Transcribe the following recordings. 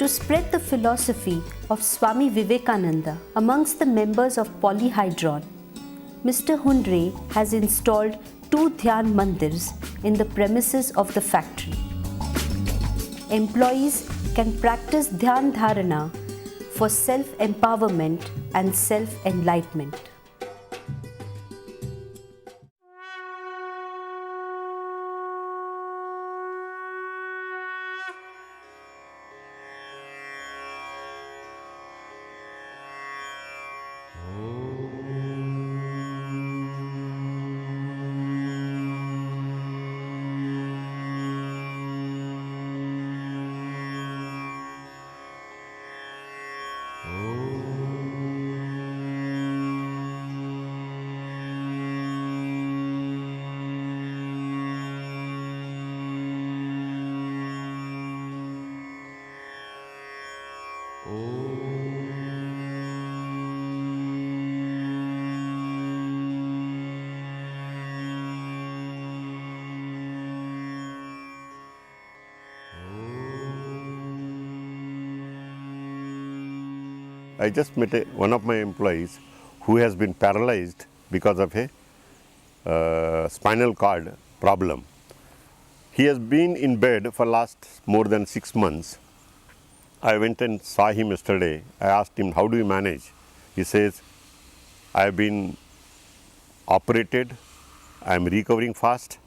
to spread the philosophy of Swami Vivekananda amongst the members of Polyhedron, Mr. Hundre has installed 2 Dhyan Mandirs in the premises of the factory. Employees can practice Dhyan Dharana for self-empowerment and self-enlightenment. I just met one of my employees who has been paralyzed because of a spinal cord problem. He has been in bed for last more than 6 months. I went and saw him yesterday. I asked him, how do you manage? He says, I have been operated, I am recovering fast.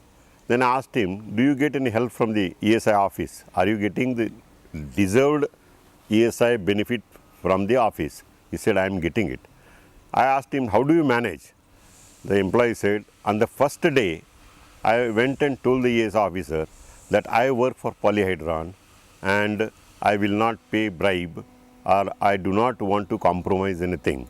Then I asked him, do you get any help from the ESI office? Are you getting the deserved ESI benefit from the office? He said, I am getting it. I asked him, how do you manage? The employee said, on the first day, I went and told the ESI officer that I work for Polyhedron and I will not pay bribe or I do not want to compromise anything.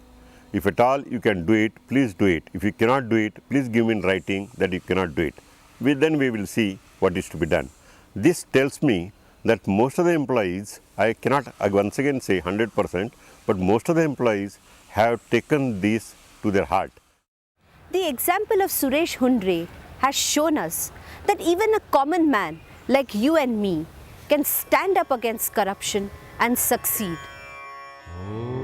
If at all you can do it, please do it. If you cannot do it, please give me in writing that you cannot do it. Then we will see what is to be done. This tells me that most of the employees, I cannot once again say 100%, but most of the employees have taken this to their heart. The example of Suresh Hundre has shown us that even a common man like you and me can stand up against corruption and succeed. Oh.